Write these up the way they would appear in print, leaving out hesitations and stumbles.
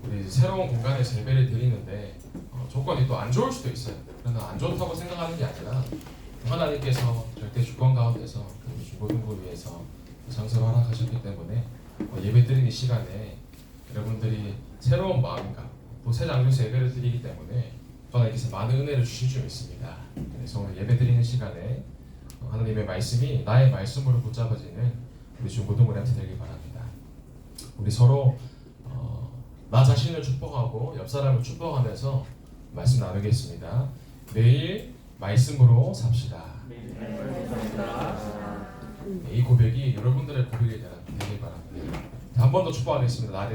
우리 새로운 공간에서 예배를 드리는데 조건이 또 안 좋을 수도 있어요. 그러나 안 좋다고 생각하는 게 아니라 하나님께서 절대 주권 가운데서 그 중고등부 위해서 장소를 허락하셨기 때문에 예배 드리는 시간에 여러분들이 새로운 마음과 또 새 장소에서 예배를 드리기 때문에 하나님께서 많은 은혜를 주실 줄 믿습니다. 그래서 오늘 예배 드리는 시간에 하나님의 말씀이 나의 말씀으로 붙잡아지는 우리 중고등부한테 되길 바랍니다. 우리 서로 나 자신을 축복하고 옆 사람을 축복하면서 말씀 나누겠습니다. 매일 말씀으로 삽시다. 이 고백이 여러분들의 고백이 되길 바랍니다. 한 번 더 축복하겠습니다.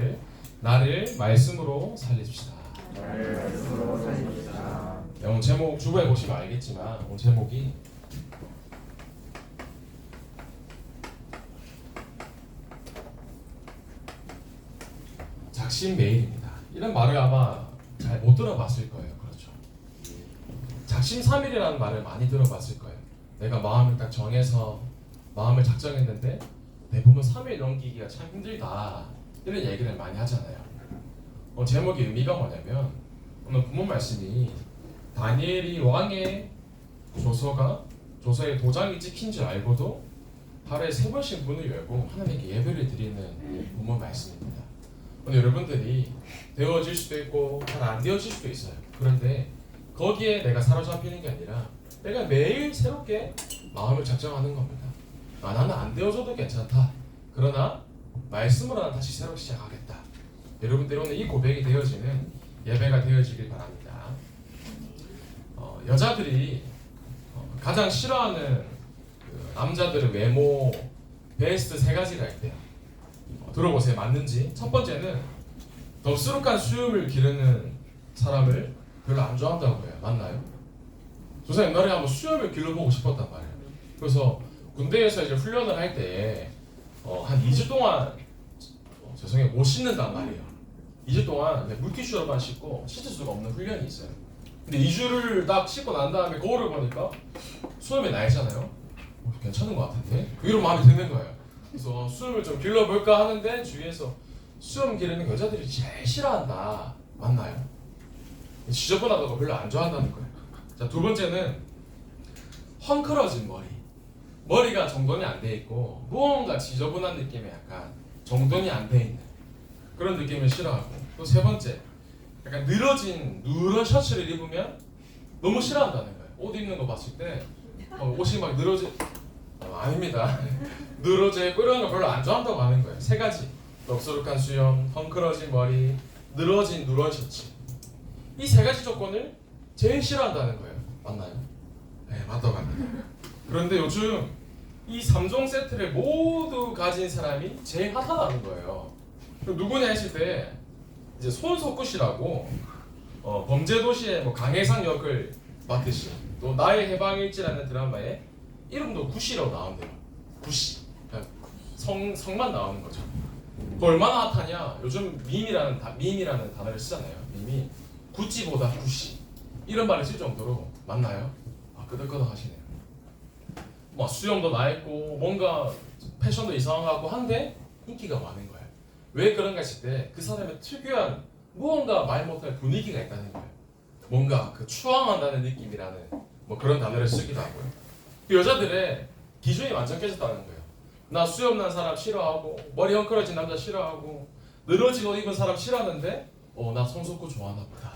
나를 말씀으로 살립시다. 오늘 제목 주부에 보시면 알겠지만 오늘 제목이 작심매일입니다. 이런 말을 아마 잘 못 들어봤을 거예요. 그렇죠? 작심삼일이라는 말을 많이 들어봤을 거예요. 내가 마음을 딱 정해서 마음을 작정했는데 대부분 3일 넘기기가 참 힘들다 이런 얘기를 많이 하잖아요. 제목의 의미가 뭐냐면 오늘 본문 말씀이 다니엘이 왕의 조서에 도장이 찍힌 줄 알고도 하루에 3번씩 문을 열고 하나님께 예배를 드리는 본문 말씀입니다. 오늘 여러분들이 되어질 수도 있고 잘 안 되어질 수도 있어요. 그런데 거기에 내가 사로잡히는 게 아니라 내가 매일 새롭게 마음을 작정하는 겁니다. 나는 안 되어져도 괜찮다. 그러나 말씀으로 난 다시 새롭게 시작하겠다. 여러분들이 오늘 이 고백이 되어지는 예배가 되어지길 바랍니다. 여자들이 가장 싫어하는 남자들의 외모 베스트 3가지가 있대요. 들어보세요. 맞는지. 첫 번째는 덥수룩한 수염을 기르는 사람을 별로 안 좋아한다고 해요. 맞나요? 조사 옛날에 한번 수염을 길러보고 싶었단 말이에요. 그래서 군대에서 이제 훈련을 할 때에 한 2주 동안 죄송해요 못 씻는단 말이에요. 2주 동안 물티슈로만 씻고 씻을 수가 없는 훈련이 있어요. 근데 2주를 딱 씻고 난 다음에 거울을 보니까 수염이 나 있잖아요. 괜찮은 것 같은데? 이런 마음이 드는 거예요. 그래서 수염을 좀 길러볼까 하는데 주위에서 수염 기르는 여자들이 제일 싫어한다. 맞나요? 지저분하다고 별로 안 좋아한다는 거예요. 자, 두 번째는 헝클어진 머리. 머리가 정돈이 안 돼 있고 무언가 지저분한 느낌의 약간 정돈이 안 돼 있는 그런 느낌을 싫어하고, 또 세 번째, 약간 늘어진 누런 셔츠를 입으면 너무 싫어한다는 거예요. 옷 입는 거 봤을 때 옷이 막 늘어진 아닙니다. 늘어져 있고 이런 거 별로 안 좋아한다고 하는 거예요. 3가지. 덥수룩한 수염, 헝클어진 머리, 늘어진 누런 셔츠. 이 3가지 조건을 제일 싫어한다는 거예요. 맞나요? 네, 맞다고 합니다. 그런데 요즘 이 3종 세트를 모두 가진 사람이 제일 핫하다는 거예요. 그럼 누구냐 했을 때 이제 손석구 씨라고 범죄도시의 강혜상 역을 맡으신, 또 나의 해방일지라는 드라마에 이름도 구씨라고 나온대요. 구씨. 성만 나오는 거죠. 그 얼마나 핫하냐? 요즘 밈이라는 단어를 쓰잖아요. 밈이 구찌보다 구씨 이런 말을 쓸 정도로. 맞나요? 끄덕끄덕 하시네요. 수염도 나 있고 뭔가 패션도 이상한 것 같고 한데 인기가 많은 거예요. 왜 그런가 했을 때 그 사람의 특유한 무언가 말 못할 분위기가 있다는 거예요. 뭔가 추앙한다는 느낌이라는 그런 단어를 쓰기도 하고요. 그 여자들의 기준이 완전 깨졌다는 거예요. 나 수염 난 사람 싫어하고 머리 헝클어진 남자 싫어하고 늘어진 옷 입은 사람 싫어하는데 나 손석구 좋아하나 보다.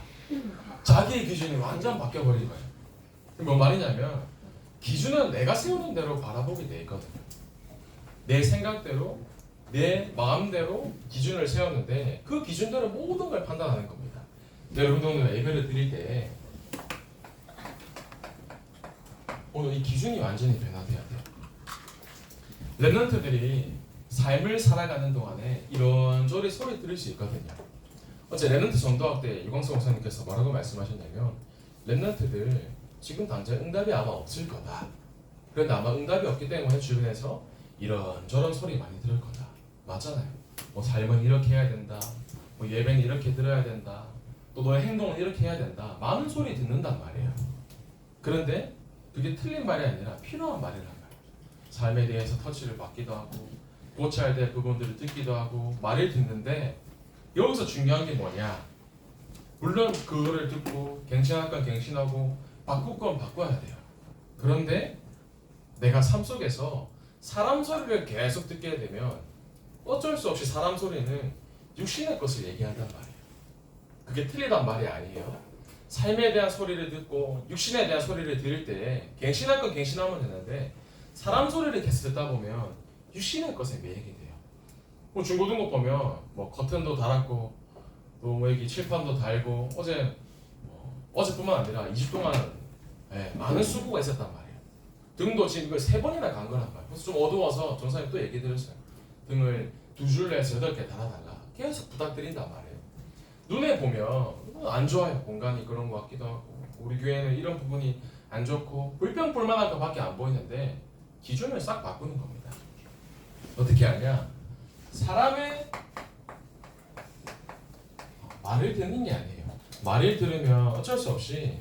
자기의 기준이 완전 바뀌어버린 거예요. 뭔 말이냐면 기준은 내가 세우는 대로 바라보게 돼 있거든요. 내 생각대로 내 마음대로 기준을 세웠는데 그 기준대로 모든 걸 판단하는 겁니다. 여러분들 오늘 예배를 드릴 때 오늘 이 기준이 완전히 변화돼야 돼요. 랩런트들이 삶을 살아가는 동안에 이런저런 소리 들을 수 있거든요. 어제 랩런트 전도학 때 유광수 목사님께서 뭐라고 말씀하셨냐면 랩런트들 지금 당장 응답이 아마 없을 거다. 그런데 아마 응답이 없기 때문에 주변에서 이런저런 소리 많이 들을 거다. 맞잖아요. 삶은 이렇게 해야 된다. 예배는 이렇게 들어야 된다. 또 너의 행동은 이렇게 해야 된다. 많은 소리 듣는단 말이에요. 그런데 그게 틀린 말이 아니라 필요한 말이란 말이에요. 삶에 대해서 터치를 받기도 하고 고쳐야 될 부분들을 듣기도 하고 말을 듣는데 여기서 중요한 게 뭐냐? 물론 그거를 듣고 갱신할 건 갱신하고 바꿀 건 바꿔야 돼요. 그런데 내가 삶 속에서 사람 소리를 계속 듣게 되면 어쩔 수 없이 사람 소리는 육신의 것을 얘기한단 말이에요. 그게 틀리단 말이 아니에요. 삶에 대한 소리를 듣고 육신에 대한 소리를 들을 때 갱신할 건 갱신하면 되는데 사람 소리를 계속 듣다 보면 육신의 것에 매이게 돼요. 뭐 중고등부 보면 뭐 커튼도 달았고 또 뭐 여기 칠판도 달고 어제뿐만 아니라 2주 동안 많은 수고가 있었단 말이에요. 등도 지금 이걸 3번이나 간 거란 말이에요. 그래서 좀 어두워서 전사님 또 얘기 드렸어요. 등을 2줄에서 8개 달아달라 계속 부탁드린단 말이에요. 눈에 보면 안 좋아요. 공간이 그런 것 같기도 하고 우리 교회는 이런 부분이 안 좋고 불평불만할 것밖에 안 보이는데 기준을 싹 바꾸는 겁니다. 어떻게 하냐? 사람의 말을 듣는 게 아니에요. 말을 들으면 어쩔 수 없이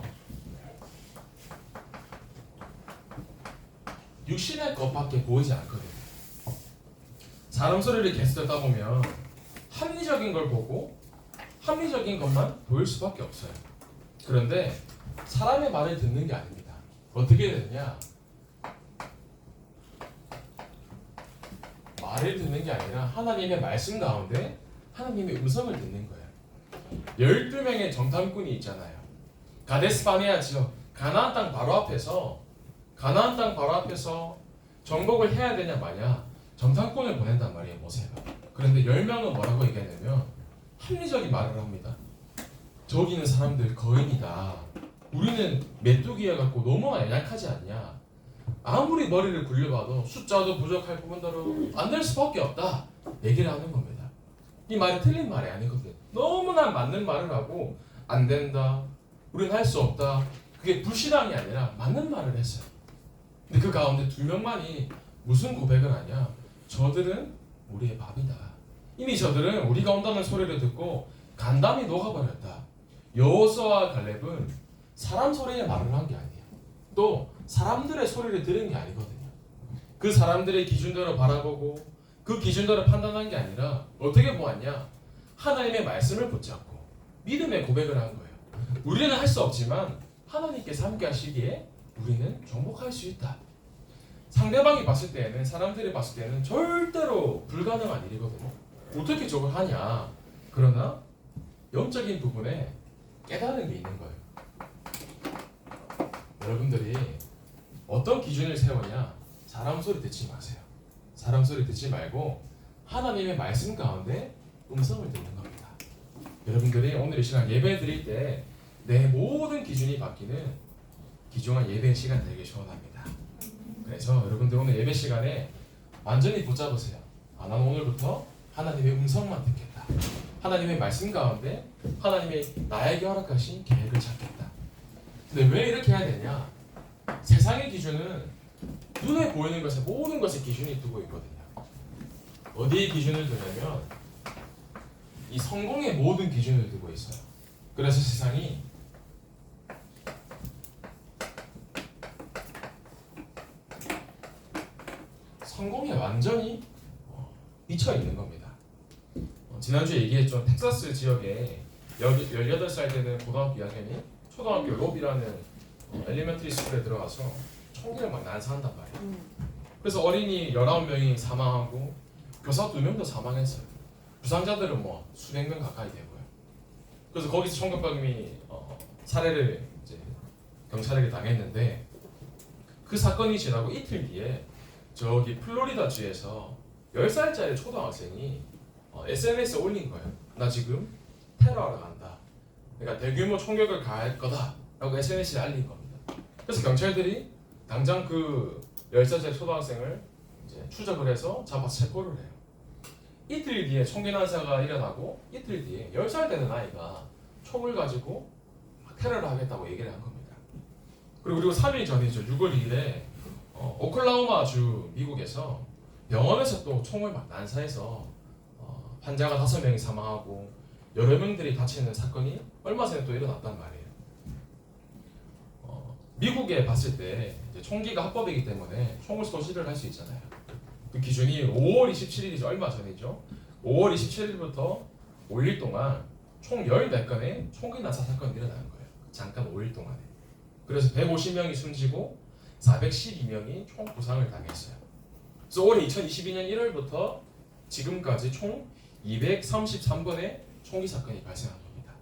육신의 것밖에 보이지 않거든요. 사람 소리를 계속 듣다 보면 합리적인 걸 보고 합리적인 것만 보일 수밖에 없어요. 그런데 사람의 말을 듣는 게 아닙니다. 어떻게 되느냐? 말을 듣는 게 아니라 하나님의 말씀 가운데 하나님의 음성을 듣는 거예요. 12명의 정탐꾼이 있잖아요. 가데스 바네아 지역 가나안 땅 바로 앞에서 정복을 해야 되냐 마냐 정탐꾼을 보낸단 말이에요. 모세가. 그런데 10명은 뭐라고 얘기하냐면 합리적인 말을 합니다. 저기 있는 사람들 거인이다. 우리는 메뚜기여갖고 너무나 연약하지 않냐. 아무리 머리를 굴려봐도 숫자도 부족할 뿐더러 안 될 수밖에 없다. 얘기를 하는 겁니다. 이 말이 틀린 말이 아니거든요. 너무나 맞는 말을 하고 안 된다. 우리는 할 수 없다. 그게 불신앙이 아니라 맞는 말을 했어요. 근데 그 가운데 2명만이 무슨 고백을 하냐. 저들은 우리의 밥이다. 이미 저들은 우리가 온다는 소리를 듣고 간담이 녹아버렸다. 여호수아와 갈렙은 사람 소리에 말을 한 게 아니에요. 또 사람들의 소리를 들은 게 아니거든요. 그 사람들의 기준대로 바라보고 그 기준대로 판단한 게 아니라 어떻게 보았냐? 하나님의 말씀을 붙잡고 믿음의 고백을 한 거예요. 우리는 할 수 없지만 하나님께서 함께 하시기에 우리는 정복할 수 있다. 상대방이 봤을 때는 사람들이 봤을 때는 절대로 불가능한 일이거든요. 어떻게 저걸 하냐? 그러나 영적인 부분에 깨달은 게 있는 거예요. 여러분들이 어떤 기준을 세우냐? 사람 소리 듣지 마세요. 사람 소리 듣지 말고 하나님의 말씀 가운데 음성을 듣는 겁니다. 여러분들이 오늘 이 시간 예배 드릴 때 내 모든 기준이 바뀌는 귀중한 예배 시간 되게 시원합니다. 그래서 여러분들 오늘 예배 시간에 완전히 붙잡으세요. 나는 오늘부터 하나님의 음성만 듣겠다. 하나님의 말씀 가운데 하나님의 나에게 허락하신 계획을 찾겠다. 근데 왜 이렇게 해야 되냐? 세상의 기준은 눈에 보이는 것에 모든 것에 기준이 두고 있거든요. 어디에 기준을 두냐면 이 성공의 모든 기준을 두고 있어요. 그래서 세상이 성공에 완전히 미쳐 있는 겁니다. 지난주에 얘기했죠. 텍사스 지역에 18살 되는 고등학교 2학년이 초등학교 로비라는 엘리멘터리 스쿨에 들어가서 총기를 막 난사한단 말이에요. 그래서 어린이 19명이 사망하고 교사 2명도 사망했어요. 부상자들은 뭐 수백 명 가까이 되고요. 그래서 거기서 총격범이 살해를 이제 경찰에게 당했는데 그 사건이 지나고 이틀 뒤에 저기 플로리다 주에서 10살짜리 초등학생이 SNS에 올린 거예요. 나 지금 테러하러 간다. 그러니까 대규모 총격을 가할 거다 라고 SNS에 알린 겁니다. 그래서 경찰들이 당장 그 10살짜리 초등학생을 이제 추적을 해서 잡아서 체포를 해요. 이틀 뒤에 총기 난사가 일어나고 이틀 뒤에 10살 되는 아이가 총을 가지고 테러를 하겠다고 얘기를 한 겁니다. 그리고 3일 전이죠. 6월 2일에 오클라호마주 미국에서 병원에서 또 총을 막 난사해서 환자가 5명이 사망하고 여러 명들이 다치는 사건이 얼마 전에 또 일어났단 말이에요. 미국에 봤을 때 이제 총기가 합법이기 때문에 총을 소지를 할 수 있잖아요. 그 기준이 5월 27일이죠. 얼마 전이죠. 5월 27일부터 5일 동안 총 14건의 총기 난사 사건이 일어나는 거예요. 잠깐 5일 동안에. 그래서 150명이 숨지고 412명이 총 부상을 당했어요. 그래서 올해 2022년 1월부터 지금까지 총 233건의 총기 사건이 발생한 겁니다.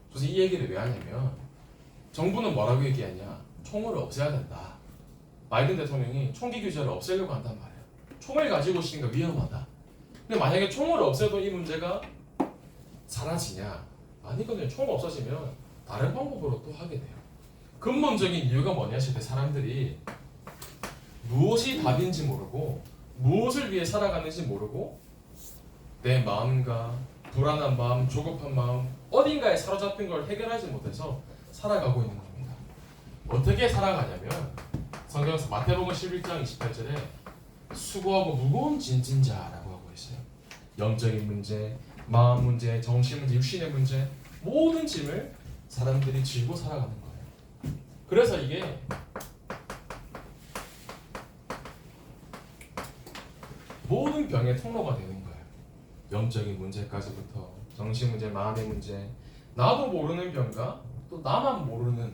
그래서 이 얘기를 왜 하냐면 정부는 뭐라고 얘기하냐? 총을 없애야 된다. 바이든 대통령이 총기 규제를 없애려고 한단 말이에요. 총을 가지고 있으니까 위험하다. 근데 만약에 총을 없애도 이 문제가 사라지냐? 아니거든요. 총 없어지면 다른 방법으로 또 하게 돼요. 근본적인 이유가 뭐냐 했을 때 사람들이 무엇이 답인지 모르고 무엇을 위해 살아가는지 모르고 내 마음과 불안한 마음, 조급한 마음 어딘가에 사로잡힌 걸 해결하지 못해서 살아가고 있는 겁니다. 어떻게 살아가냐면 성경에서 마태복음 11장 28절에 수고하고 무거운 짐진 자라고 하고 있어요. 영적인 문제, 마음 문제, 정신 문제, 육신의 문제 모든 짐을 사람들이 지고 살아가는 거예요. 그래서 이게 모든 병의 통로가 되는 거예요. 영적인 문제까지부터 정신 문제, 마음의 문제, 나도 모르는 병과 또 나만 모르는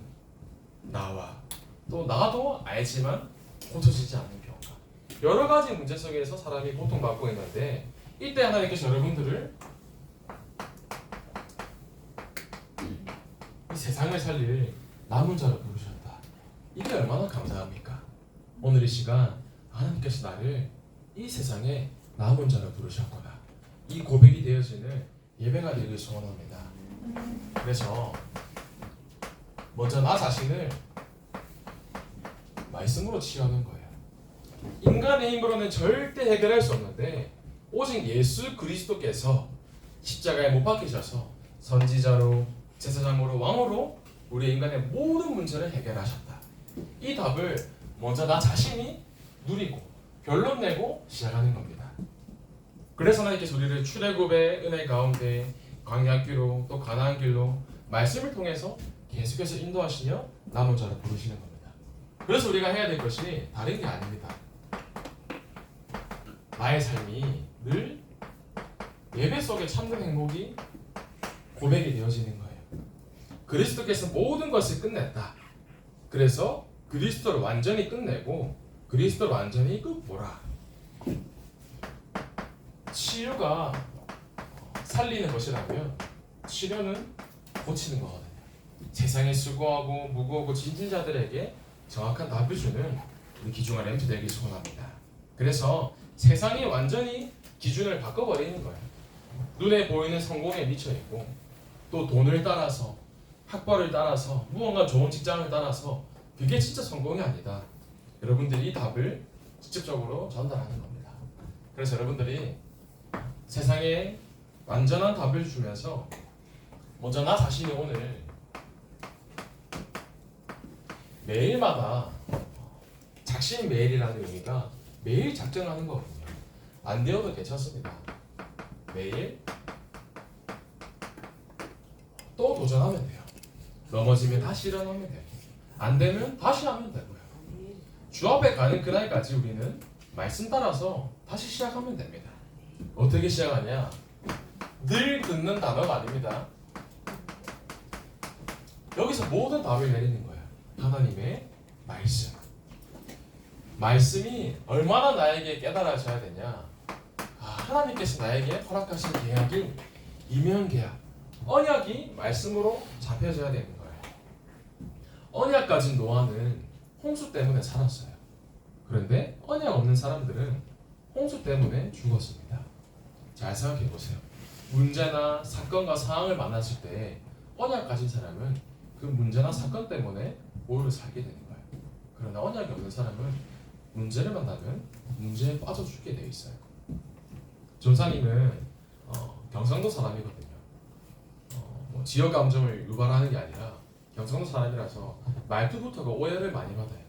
나와 또 나도 알지만 고쳐지지 않는 병과 여러 가지 문제 속에서 사람이 고통받고 있는데 이때 하나님께서 여러분들을 이 세상을 살릴 남은 자로 부르셨다. 이게 얼마나 감사합니까? 오늘 이 시간 하나님께서 나를 이 세상에 남은 자로 부르셨구나. 이 고백이 되어지는 예배가 되길 소원합니다. 그래서 먼저 나 자신을 말씀으로 치유하는 거예요. 인간의 힘으로는 절대 해결할 수 없는데 오직 예수 그리스도께서 십자가에 못 박히셔서 선지자로 제사장으로 왕으로 우리 인간의 모든 문제를 해결하셨다. 이 답을 먼저 나 자신이 누리고 결론 내고 시작하는 겁니다. 그래서 하나님께서 우리를 출애굽의 은혜 가운데 광야길로 또 가나안 길로 말씀을 통해서 계속해서 인도하시며 남은 자로 부르시는 겁니다. 그래서 우리가 해야 될 것이 다른 게 아닙니다. 나의 삶이 늘 예배 속에 참는 행복이 고백이 되어지는 거예요. 그리스도께서 모든 것을 끝냈다. 그래서 그리스도를 완전히 끝내고 그리스도를 완전히 끝보라. 치유가 살리는 것이라면 치료는 고치는 거거든요. 세상에 수고하고 무거우고 지친 자들에게 정확한 답을 주는 우리 기중한 램프 되기 소원합니다. 그래서 세상이 완전히 기준을 바꿔버리는 거예요. 눈에 보이는 성공에 미쳐있고 또 돈을 따라서 학벌을 따라서 무언가 좋은 직장을 따라서 그게 진짜 성공이 아니다. 여러분들이 이 답을 직접적으로 전달하는 겁니다. 그래서 여러분들이 세상에 완전한 답을 주면서 먼저 나 자신이 오늘 매일마다 작심 매일이라는 의미가 매일 작정하는 거거든요. 안 되어도 괜찮습니다. 매일 또 도전하면 돼요. 넘어지면 다시 일어나면 되고 안 되면 다시 하면 되고요. 주 앞에 가는 그날까지 우리는 말씀 따라서 다시 시작하면 됩니다. 어떻게 시작하냐? 늘 듣는 단어가 아닙니다. 여기서 모든 답을 내리는 거예요. 하나님의 말씀. 말씀이 얼마나 나에게 깨달아져야 되냐? 하나님께서 나에게 허락하신 계약이 이면계약, 언약이 말씀으로 잡혀져야 되는 거예요. 언약 가진 노아는 홍수 때문에 살았어요. 그런데 언약 없는 사람들은 홍수 때문에 죽었습니다. 잘 생각해 보세요. 문제나 사건과 상황을 만났을 때 언약 가진 사람은 그 문제나 사건 때문에 오히려 살게 되는 거예요. 그러나 언약이 없는 사람은 문제를 만나면 문제에 빠져 죽게 되어 있어요. 전사님은 경상도 사람이거든요. 뭐 지역 감정을 유발하는 게 아니라 경상도 사람이라서 말투부터가 오해를 많이 받아요.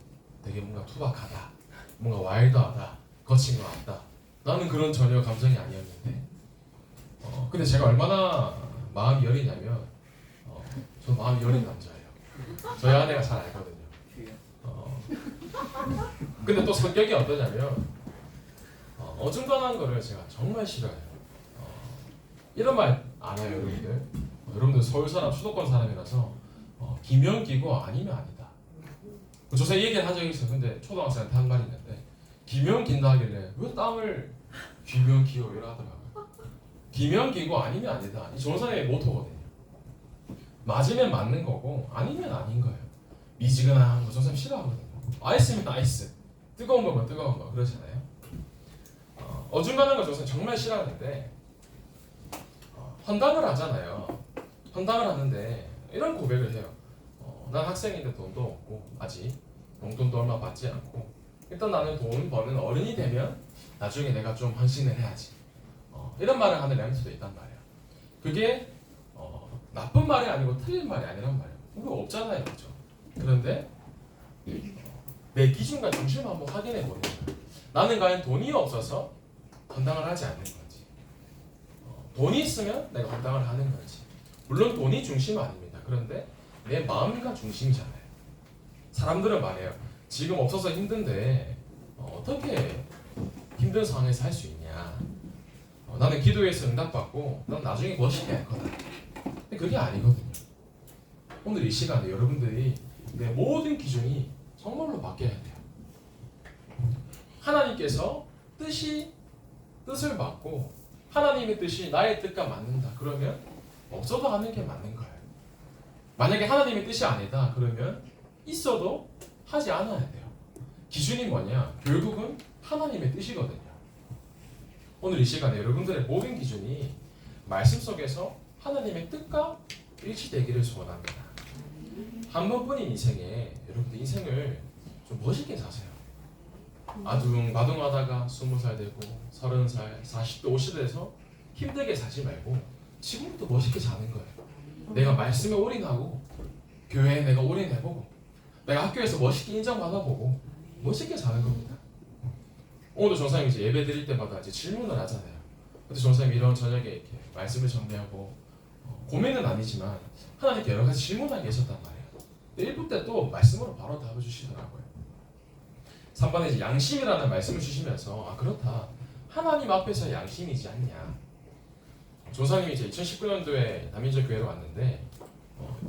되게 뭔가 투박하다, 뭔가 와일드하다, 거친 것 같다. 나는 그런 전혀 감정이 아니었는데 근데 제가 얼마나 마음이 여리냐면 저 마음이 여린 남자예요. 저희 아내가 잘 알거든요. 근데 또 성격이 어떠냐면 어중간한 거를 제가 정말 싫어해요. 이런 말 알아요, 여러분들? 여러분들 서울 사람, 수도권 사람이라서 김연기고 아니면 아니다. 조사 얘기를 한 적이 있어요. 근데 초등학생한테 한 말이 있는데 김연긴다 하길래 왜 땅을 김연기요 이러 하더라고요. 김연기고 아니면 아니다. 이 조사의 모토거든요. 맞으면 맞는 거고 아니면 아닌 거예요. 미지근한 거 조사 싫어하거든요. 아이스면 아이스, 뜨거운 거면 뜨거운 거 그러잖아요. 어중간한 거 조사 정말 싫어하는데 헌당을 하잖아요. 헌당을 하는데 이런 고백을 해요. 난 학생인데 돈도 없고 아직 용돈도 얼마 받지 않고 일단 나는 돈 버는 어른이 되면 나중에 내가 좀 헌신을 해야지. 이런 말을 하는 렘트도 있단 말이에요. 그게 나쁜 말이 아니고 틀린 말이 아니란 말이에요. 그거 없잖아요, 그렇죠? 그런데 내 기준과 중심을 한번 확인해 보는 거예요. 나는 과연 돈이 없어서 헌당을 하지 않는 건지, 돈이 있으면 내가 헌당을 하는 건지. 물론 돈이 중심은 아닙니다. 그런데 내 마음과 중심이잖아요. 사람들은 말해요. 지금 없어서 힘든데 어떻게 힘든 상황에서 할 수 있냐. 나는 기도해서 응답받고 난 나중에 멋있게 할 거다. 근데 그게 아니거든요. 오늘 이 시간에 여러분들이 내 모든 기준이 정말로 바뀌어야 돼요. 하나님께서 뜻을 받고 하나님의 뜻이 나의 뜻과 맞는다. 그러면 없어도 하는 게 맞는 거예요. 만약에 하나님의 뜻이 아니다. 그러면 있어도 하지 않아야 돼요. 기준이 뭐냐? 결국은 하나님의 뜻이거든요. 오늘 이 시간에 여러분들의 모든 기준이 말씀 속에서 하나님의 뜻과 일치되기를 소원합니다. 한 번뿐인 인생에 여러분들 인생을 좀 멋있게 사세요. 아둥바둥하다가 20살 되고 30살, 40대, 50대 돼서 힘들게 사지 말고 지금부터 멋있게 사는 거예요. 내가 말씀에 올인하고 교회에 내가 올인해보고 내가 학교에서 멋있게 인정받아보고 멋있게 사는 겁니다. 오늘도 전사님이 이제 예배 드릴 때마다 이제 질문을 하잖아요. 근데 전사님이 이런 저녁에 이렇게 말씀을 정리하고 고민은 아니지만 하나님께 여러 가지 질문하게 계셨단 말이에요. 1부 때 또 말씀으로 바로 답을 주시더라고요. 3번에 이제 양심이라는 말씀을 주시면서 그렇다. 하나님 앞에서 양심이지 않냐. 조사님이 이제 2019년도에 남인절 교회로 왔는데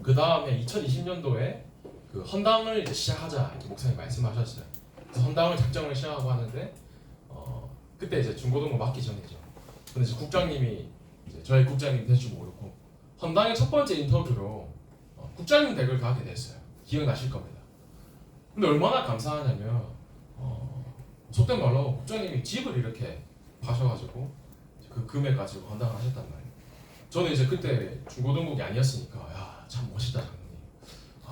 그 다음에 2020년도에 그 헌당을 이제 시작하자 이렇게 목사님 말씀하셨어요. 그래서 헌당을 작정을 시작하고 하는데 그때 이제 중고등부 맞기 전이죠. 근데 이제 국장님이 이제 저희 국장님 될 줄 모르고 헌당의 첫 번째 인터뷰로 국장님 댁을 가게 됐어요. 기억나실 겁니다. 근데 얼마나 감사하냐면 속된 말로 국장님이 집을 이렇게 파셔가지고 그 금액 가지고 헌당을 하셨단 말이에요. 저는 이제 그때 중고등국이 아니었으니까 야, 참 멋있다 장로님.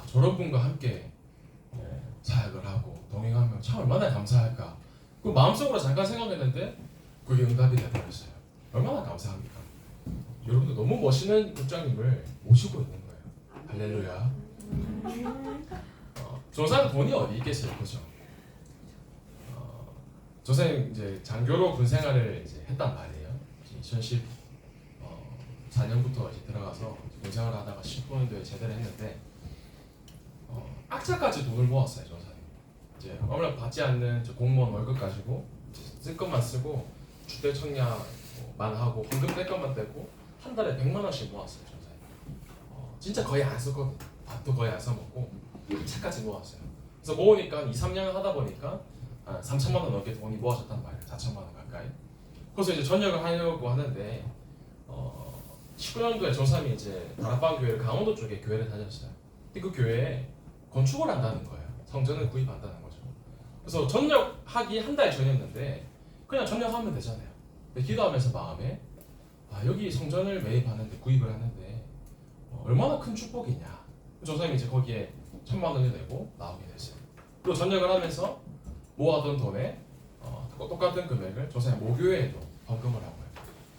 저런 분과 함께 사역을 하고 동행하면 참 얼마나 감사할까. 그 마음속으로 잠깐 생각했는데 그게 응답이 되버렸어요. 얼마나 감사합니까? 여러분들 너무 멋있는 국장님을 모시고 있는 거예요. 할렐루야. 조사는 돈이 어디 있겠어요, 그죠? 조사님 이제 장교로 군 생활을 이제 했단 말이에요. 2014년부터 이제 들어가서 군 생활을 하다가 19년도에 제대를 했는데 악착같이 돈을 모았어요, 조사님. 이제 얼마 받지 않는 공무원 월급 가지고 쓸 것만 쓰고 주택 청약만 하고 헌금 뗄 것만 떼고 한 달에 100만 원씩 모았어요, 조사님. 진짜 거의 안 썼거든요. 밥도 거의 안 써먹고 착같이 모았어요. 그래서 모으니까 2, 3년 하다 보니까 3천만 원 넘게 돈이 모아졌단 말이에요. 4천만 원 가까이. 그래서 이제 전역을 하려고 하는데 19년도에 조삼이 이제 다락방 교회를 강원도 쪽에 교회를 다녔어요. 근데 그 교회에 건축을 한다는 거예요. 성전을 구입한다는 거죠. 그래서 전역하기 한 달 전이었는데 그냥 전역하면 되잖아요. 근데 기도하면서 마음에 여기 성전을 매입하는데 구입을 하는데 얼마나 큰 축복이냐. 조삼이 이제 거기에 1,000만 원을 내고 나오게 됐어요. 그리고 전역을 하면서 모아둔 돈에 똑같은 금액을 조사님 모교회에도 헌금을 하고요.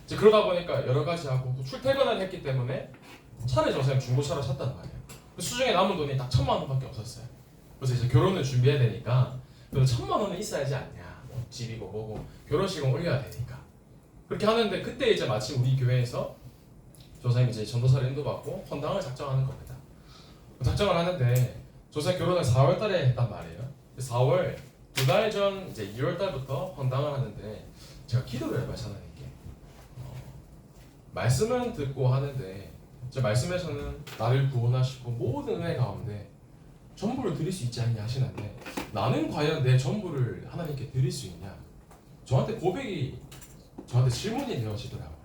이제 그러다 보니까 여러 가지 하고 또 출퇴근을 했기 때문에 차를 조사님 중고차로 샀단 말이에요. 수중에 남은 돈이 딱 1,000만 원밖에 없었어요. 그래서 이제 결혼을 준비해야 되니까 그래도 1,000만 원은 있어야지 않냐. 뭐 집이고 뭐고 결혼식은 올려야 되니까 그렇게 하는데 그때 이제 마침 우리 교회에서 조사님 이제 전도사를 인도받고 헌당을 작정하는 겁니다. 작정을 하는데 조사님 결혼을 4월달에 했단 말이에요. 4월 2달 전 이제 2월달부터 헌당을 하는데 제가 기도를 해봐요, 하나님께. 말씀은 듣고 하는데 저 말씀에서는 나를 구원하시고 모든 은혜 가운데 전부를 드릴 수 있지 않냐 하시는데 나는 과연 내 전부를 하나님께 드릴 수 있냐? 저한테 고백이 저한테 질문이 되어지더라고요.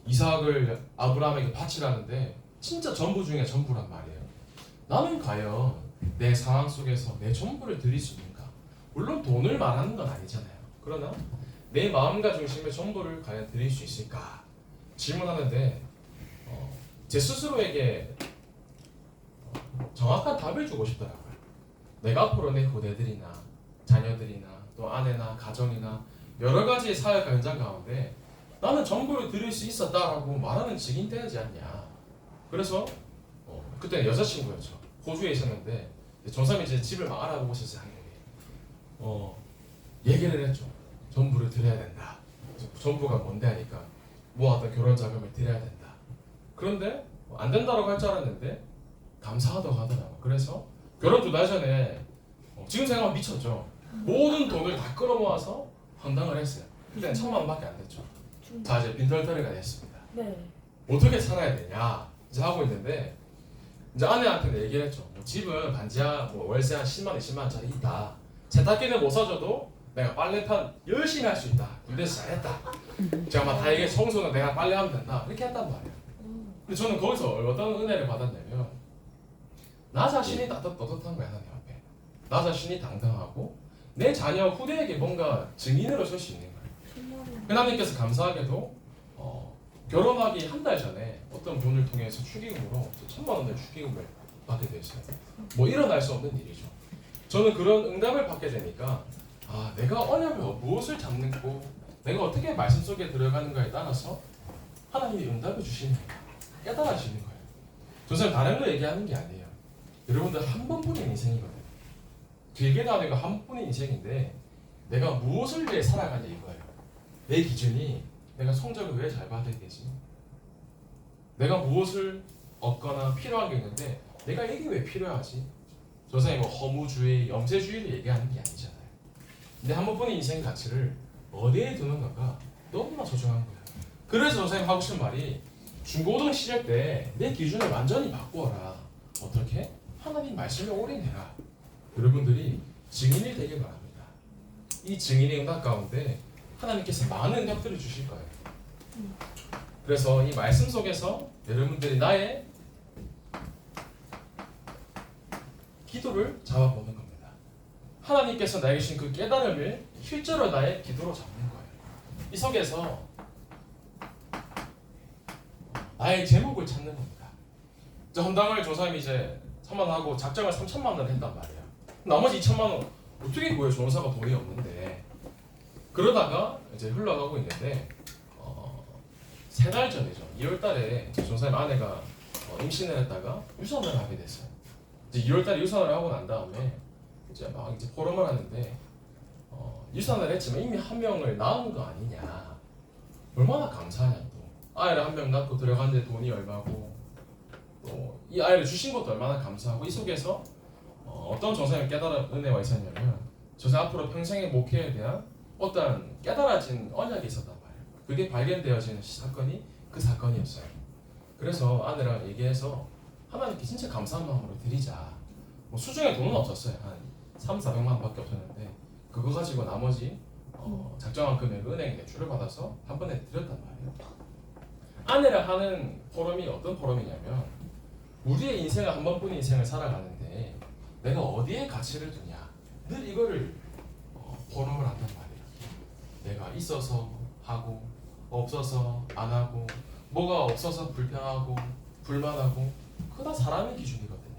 이삭을 아브라함에게 바치라는데 진짜 전부 중에 전부란 말이에요. 나는 과연 내 상황 속에서 내 전부를 드릴 수 있는가? 물론 돈을 말하는 건 아니잖아요. 그러나 내 마음과 중심의 전부를 과연 드릴 수 있을까? 질문하는데 제 스스로에게 정확한 답을 주고 싶더라고요. 내가 앞으로 내 후대들이나 자녀들이나 또 아내나 가정이나 여러 가지 사회 현장 가운데 나는 전부를 드릴 수 있었다라고 말하는 증인 되지 않냐. 그래서 그때 여자친구였죠. 호주에 있었는데 전삼이 이제 집을 막 알아보고 있었어요. 얘기를 했죠. 전부를 드려야 된다. 전부가 뭔데 하니까 모았던 결혼 자금을 드려야 된다. 그런데 안 된다라고 할 줄 알았는데 감사하다고 하더라고. 그래서 결혼 2달 전에 지금 생각하면 미쳤죠. 모든 돈을 다 끌어모아서 헌당을 했어요. 그때는 1,000만 원밖에 안 됐죠. 자 이제 빈털터리가 됐습니다. 네. 어떻게 살아야 되냐 이제 하고 있는데 이제 아내한테 얘기를 했죠. 집은 반지하 월세 한 10만 원, 20만 원짜리 있다. 세탁기는 못 사줘도 내가 빨래판 열심히 할 수 있다. 군대에서 잘했다. 제가 막 다 얘기해. 청소는 내가 빨래 하면 된다. 이렇게 했단 말이에요. 근데 저는 거기서 어떤 은혜를 받았냐면 나 자신이 떳떳한 거야. 하나님 앞에. 나 자신이 당당하고 내 자녀 후대에게 뭔가 증인으로 설 수 있는 거예요. 하나님께서 감사하게도 결혼하기 한 달 전에 어떤 분을 통해서 축의금으로 1,000만 원의 축의금을 받게 됐어요. 뭐 일어날 수 없는 일이죠. 저는 그런 응답을 받게 되니까 내가 언약을 무엇을 잡는고 내가 어떻게 말씀 속에 들어가는가에 따라서 하나님이 응답을 주시는 거예요. 깨달아지는 거예요. 저는 다른 거 얘기하는 게 아니에요. 여러분들 한 번뿐인 인생이거든요. 길게도 아니고 한 번뿐인 인생인데 내가 무엇을 위해 살아가냐 이거예요. 내 기준이 내가 성적을 왜 잘 받아야 되지? 내가 무엇을 얻거나 필요한 게 있는데 내가 이게 왜 필요하지? 저 선생님 허무주의, 염세주의를 얘기하는 게 아니잖아요. 근데 한 번뿐인 인생 가치를 어디에 두는가가 너무나 소중한 거예요. 그래서 저 선생님 하고 싶은 말이 중고등 시절 때 내 기준을 완전히 바꾸어라. 어떻게? 하나님 말씀에 올인해라. 여러분들이 증인이 되길 바랍니다. 이 증인의 응답 가운데 하나님께서 많은 응답들을 주실 거예요. 그래서 이 말씀 속에서 여러분들이 나의 기도를 잡아보는 겁니다. 하나님께서 나에게 주신 그 깨달음을 실제로 나의 기도로 잡는 거예요. 이 속에서 나의 제목을 찾는 겁니다. 이제 헌당을 조사님이 이제 3만 원 하고 작정을 3,000만 원을 했단 말이에요. 나머지 2,000만 원 어떻게 구해? 조사가 돈이 없는데. 그러다가 이제 흘러가고 있는데 3달 전이죠. 2월달에 조사님 아내가 임신을 했다가 유산을 하게 됐어요. 이제 2월달에 유산을 하고 난 다음에 이제 막 이제 포럼을 하는데 유산을 했지만 이미 한 명을 낳은 거 아니냐. 얼마나 감사하냐 또. 아이를 한 명 낳고 들어갔는데 돈이 얼마고 또 이 아이를 주신 것도 얼마나 감사하고 이 속에서 어떤 전사님의 깨달은 은혜가 있었냐면 저사 앞으로 평생의 목회에 대한 어떤 깨달아진 언약이 있었단 말이에요. 그게 발견되어지는 사건이 그 사건이었어요. 그래서 아내랑 얘기해서 하나님께 진짜 감사한 마음으로 드리자. 뭐 수중에 돈은 없었어요. 한 3,400만 원밖에 없었는데 그거 가지고 나머지 작정한 금액을 은행에 대출을 받아서 한 번에 드렸단 말이에요. 아내랑 하는 포럼이 어떤 포럼이냐면 우리의 인생을 한 번뿐인 인생을 살아가는데 내가 어디에 가치를 두냐 늘 이거를 포럼을 한단 말이에요. 내가 있어서 하고 없어서 안 하고 뭐가 없어서 불평하고 불만하고 그거 다 사람의 기준이거든요.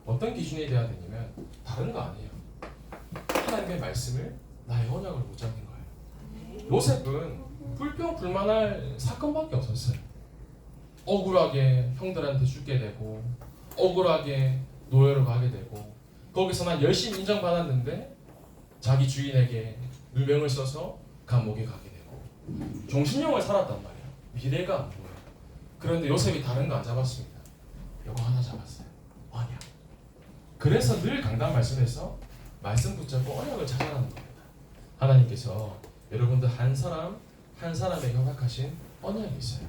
어떤 기준이 돼야 되냐면 다른 거 아니에요. 하나님의 말씀을 나의 언약으로 붙잡는 거예요. 요셉은 불평 불만할 사건밖에 없었어요. 억울하게 형들한테 죽게 되고 억울하게 노예로 가게 되고 거기서 난 열심히 인정받았는데 자기 주인에게 누명을 써서 감옥에 가게 되고 종신형을 살았단 말이에요. 미래가 안 보여요. 그런데 요셉이 다른 거 안 잡았습니다. 이거 하나 잡았어요. 언약. 그래서 늘 강단 말씀에서 말씀 붙잡고 언약을 찾아가는 겁니다. 하나님께서 여러분들 한 사람 한 사람에게 허락하신 언약이 있어요.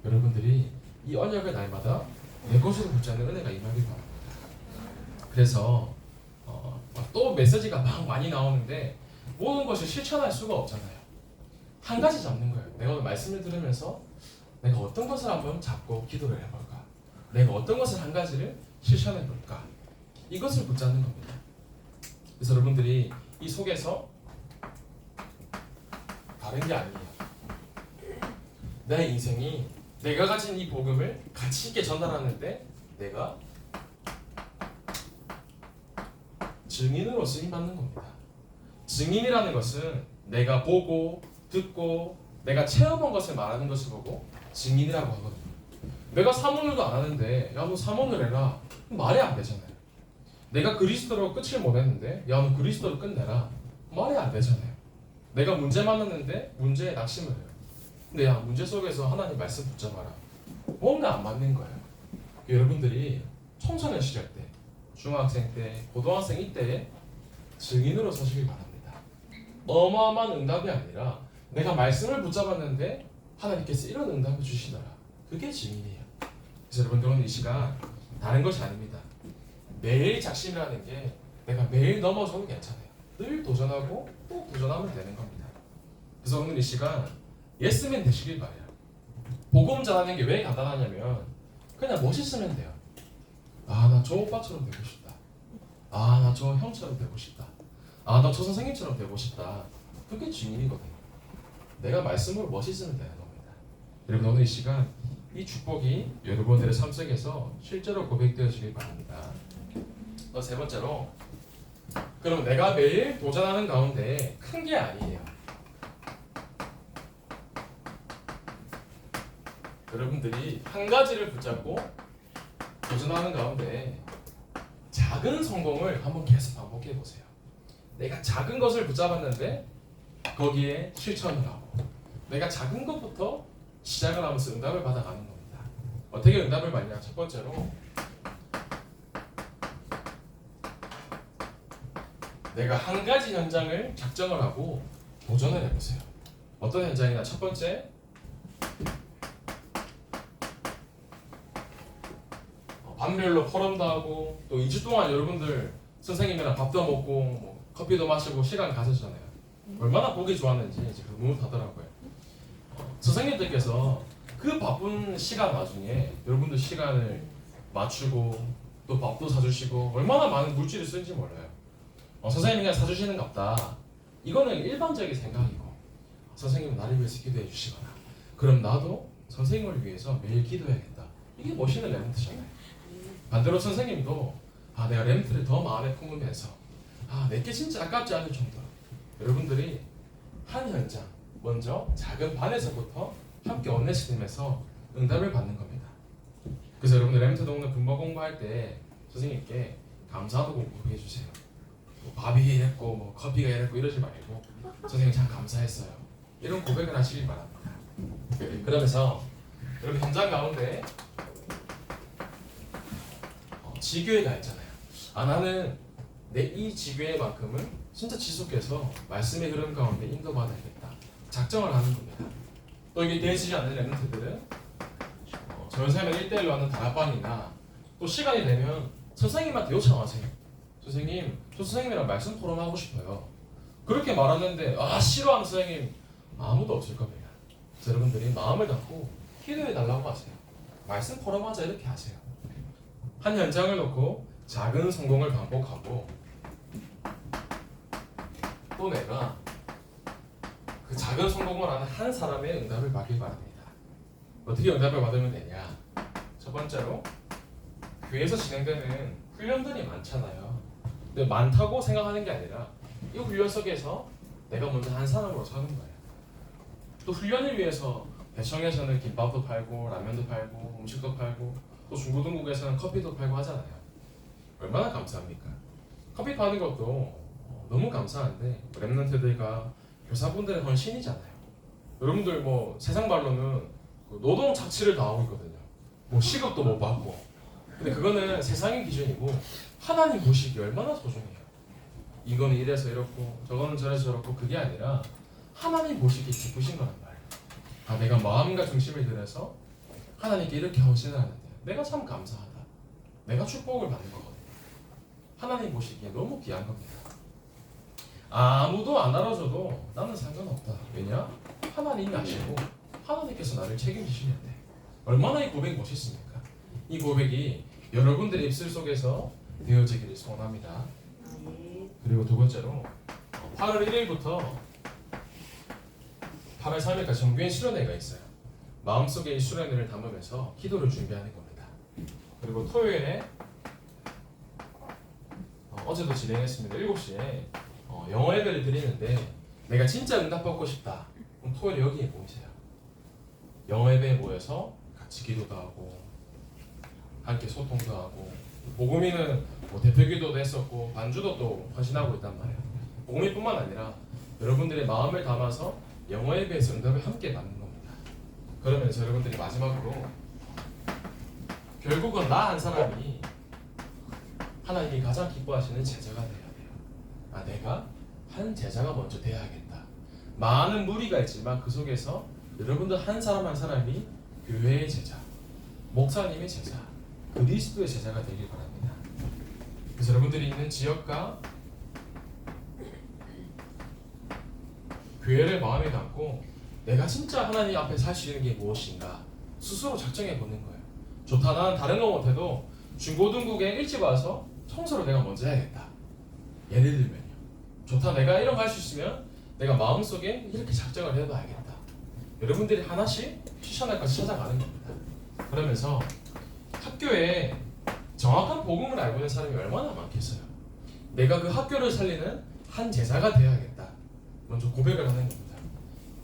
여러분들이 이 언약을 날마다 내 것으로 붙잡는 은혜가 임하길 바랍니다. 그래서 또 메시지가 막 많이 나오는데 모든 것을 실천할 수가 없잖아요. 한 가지 잡는 거예요. 내가 오늘 말씀을 들으면서 내가 어떤 것을 한번 잡고 기도를 해볼까? 내가 어떤 것을 한 가지를 실천해볼까? 이것을 붙잡는 겁니다. 그래서 여러분들이 이 속에서 다른 게 아니에요. 내 인생이 내가 가진 이 복음을 가치 있게 전달하는데 내가 증인으로 쓰임받는 겁니다. 증인이라는 것은 내가 보고 듣고 내가 체험한 것을 말하는 것을 보고 증인이라고 하거든요. 내가 사모늘도 안 하는데 야 너 사모늘 해라 말이 안 되잖아요. 내가 그리스도로 끝을 못 했는데 야 너 그리스도로 끝내라 말이 안 되잖아요. 내가 문제 만났는데 문제에 낙심을 해요. 근데 야 문제 속에서 하나님 말씀 붙잡아라 뭔가 안 맞는 거예요. 여러분들이 청소년 시절 때 중학생 때 고등학생 이때에 증인으로 서시길 바랍니다. 어마어마한 응답이 아니라 내가 말씀을 붙잡았는데 하나님께서 이런 응답을 주시더라. 그게 증인이에요. 그래서 여러분들 오늘 이 시간 다른 것이 아닙니다. 매일 작심이라는 게 내가 매일 넘어져도 괜찮아요. 늘 도전하고 또 도전하면 되는 겁니다. 그래서 오늘 이 시간 예스맨 되시길 바래요. 복음 전하는 게 왜 간단하냐면 그냥 멋있으면 돼요. 아 나 저 오빠처럼 되고 싶다. 아 나 저 형처럼 되고 싶다. 아 나 저 선생님처럼 되고 싶다. 그게 증인이거든요. 내가 말씀으로 멋있으면 되는 겁니다. 여러분 오늘 이 시간 이 축복이 여러분들의 삶 속에서 실제로 고백되어지길 바랍니다. 세 번째로 그럼 내가 매일 도전하는 가운데 큰 게 아니에요. 여러분들이 한 가지를 붙잡고 도전하는 가운데 작은 성공을 한번 계속 반복해 보세요. 내가 작은 것을 붙잡았는데 거기에 실천을 하고 내가 작은 것부터 시작을 하면서 응답을 받아가는 겁니다. 어떻게 응답을 받냐? 첫 번째로 내가 한 가지 현장을 작정을 하고 도전을 해보세요. 어떤 현장이나 첫 번째 반별로 포럼도 하고 또 2주 동안 여러분들 선생님이랑 밥도 먹고 뭐 커피도 마시고 시간 가셨잖아요. 얼마나 보기 좋았는지 지금 너무 다더라고요. 선생님들께서 그 바쁜 시간 와중에 여러분들 시간을 맞추고 또 밥도 사주시고 얼마나 많은 물질을 쓰는지 몰라요. 선생님이 그냥 사주시는 갑다. 이거는 일반적인 생각이고 선생님은 나를 위해서 기도해 주시거나 그럼 나도 선생님을 위해서 매일 기도해야겠다. 이게 멋있는 렘넌트잖아요. 반대로 선생님도 내가 렘넌트를 더 마음에 품으면서 내게 진짜 아깝지 않을 정도로 여러분들이 한 현장 먼저 작은 반에서부터 함께 언내시되면서 응답을 받는 겁니다. 그래서 여러분들 렘넌트 동네 분모 공부할 때 선생님께 감사도 공부해 주세요. 밥이 이랬고 뭐 커피가 이랬고 이러지 말고 선생님 참 감사했어요. 이런 고백을 하시길 바랍니다. 그러면서 여러분 현장 가운데 지교회가 있잖아요. 나는 내 이 지교회만큼은 진짜 지속해서 말씀의 흐름 가운데 인도받아야겠다. 작정을 하는 겁니다. 또 이게 되어지지 않는 렘넌트들은 저희 선생님은 1대1로 하는 다락방이나 또 시간이 되면 선생님한테 요청하세요. 선생님, 저 선생님이랑 말씀 토론하고 싶어요. 그렇게 말하는데 싫어하는 선생님 아무도 없을 겁니다. 그래서 여러분들이 마음을 갖고 기도해달라고 하세요. 말씀 토론하자 이렇게 하세요. 한 현장을 놓고 작은 성공을 반복하고 또 내가 그 작은 성공을 하는 한 사람의 응답을 받길 바랍니다. 어떻게 응답을 받으면 되냐? 첫 번째로 교회에서 진행되는 훈련들이 많잖아요. 근데 많다고 생각하는 게 아니라 이 훈련 속에서 내가 먼저 한 사람으로 서는 거예요. 또 훈련을 위해서 대청에서는 김밥도 팔고 라면도 팔고 음식도 팔고 또 중고등국에서는 커피도 팔고 하잖아요. 얼마나 감사합니까? 커피 파는 것도 너무 감사한데 렘넌트들과 교사분들의 헌신이잖아요. 여러분들 뭐 세상 말로는 노동 착취를 당하고 있거든요. 뭐 시급도 못 받고. 근데 그거는 세상의 기준이고 하나님 보시기 얼마나 소중해요. 이거는 이래서 이렇고 저거는 저래서 저렇고 그게 아니라 하나님 보시기 기쁘신 거란 말이에요. 내가 마음과 중심을 들여서 하나님께 이렇게 하고 신뢰하는데 내가 참 감사하다. 내가 축복을 받는 거거든요. 하나님 보시기에 너무 귀한 겁니다. 아무도 안 알아줘도 나는 상관없다. 왜냐? 하나님이 아시고 하나님께서 나를 책임지시는데 얼마나 이 고백이 멋있습니까? 이 고백이 여러분들의 입술 속에서 되어지기를 소원합니다. 그리고 두 번째로 8월 1일부터 8월 3일까지 정규인 수련회가 있어요. 마음속에 이 수련회를 담으면서 기도를 준비하는 겁니다. 그리고 토요일에 어제도 진행했습니다. 7시에 영어 예배를 드리는데 내가 진짜 응답받고 싶다. 그럼 토요일 여기에 모이세요. 영어 예배에 모여서 같이 기도도 하고 함께 소통도 하고 복음이는 대표기도도 했었고 반주도 또 헌신하고 있단 말이에요. 복음이뿐만 아니라 여러분들의 마음을 담아서 영어 예배에서 응답을 함께 받는 겁니다. 그러면서 여러분들이 마지막으로 결국은 나 한 사람이 하나님이 가장 기뻐하시는 제자가 돼야 돼요. 내가 한 제자가 먼저 돼야겠다. 많은 무리가 있지만 그 속에서 여러분들 한 사람 한 사람이 교회의 제자, 목사님의 제자, 그리스도의 제자가 되길 바랍니다. 그래서 여러분들이 있는 지역과 교회를 마음에 담고 내가 진짜 하나님 앞에 살 수 있는 게 무엇인가 스스로 작정해 보는 거예요. 좋다, 나는 다른 거 못해도 중고등국에 일찍 와서 청소를 내가 먼저 해야겠다. 예를 들면요. 좋다, 내가 이런 거 할 수 있으면 내가 마음속에 이렇게 작정을 해봐야겠다. 여러분들이 하나씩 실천할 것을 찾아가는 겁니다. 그러면서 학교에 정확한 복음을 알고 있는 사람이 얼마나 많겠어요. 내가 그 학교를 살리는 한 제자가 되어야겠다. 먼저 고백을 하는 겁니다.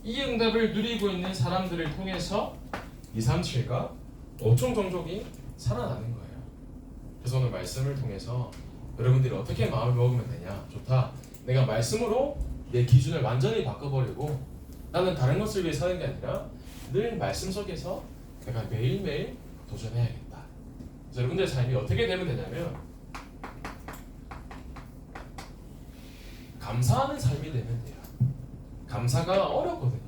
이 응답을 누리고 있는 사람들을 통해서 237과 5총 종족이 살아나는 거예요. 그래서 오늘 말씀을 통해서 여러분들이 어떻게 마음을 먹으면 되냐. 좋다, 내가 말씀으로 내 기준을 완전히 바꿔버리고 나는 다른 것을 위해 사는 게 아니라 늘 말씀 속에서 내가 매일매일 도전해야겠다. 그래서 여러분들의 삶이 어떻게 되면 되냐면 감사하는 삶이 되면 돼요. 감사가 어렵거든요.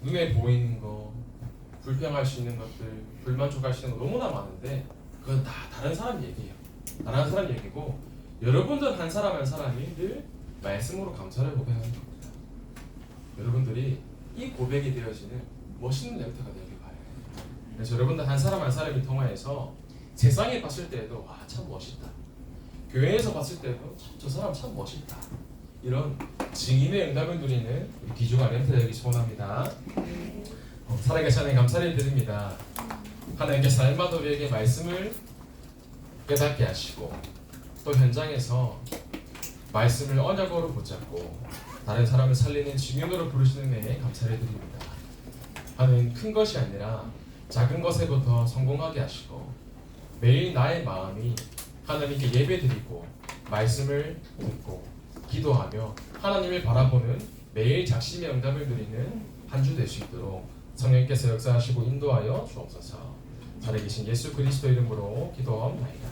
눈에 보이는 거, 불평할 수 있는 것들, 불만족할 수 있는 거 너무나 많은데 그건 다 다른 사람 얘기예요. 다른 사람 얘기고 여러분들 한 사람 한 사람이 늘 말씀으로 감사를 고백하는 겁니다. 여러분들이 이 고백이 되어지는 멋있는 멘트가 되길 바라요. 그래서 여러분들 한 사람 한 사람이 통하여서 세상에 봤을 때에도 와, 참 멋있다. 교회에서 봤을 때도 저 사람 참 멋있다. 이런 증인의 응답을 누리는 귀중한 멘트 되기 소원합니다. 살아계신 하나님 감사를 드립니다. 하나님께서 날마다 우리에게 말씀을 깨닫게 하시고 또 현장에서 말씀을 언약으로 붙잡고 다른 사람을 살리는 증인으로 부르시는 데에 감사를 드립니다. 하나님, 큰 것이 아니라 작은 것에부터 성공하게 하시고 매일 나의 마음이 하나님께 예배드리고 말씀을 듣고 기도하며 하나님을 바라보는 매일 작심의 응답을 누리는 한 주 될 수 있도록 성령께서 역사하시고 인도하여 주옵소서. 살아계신 예수 그리스도 이름으로 기도하옵나이다.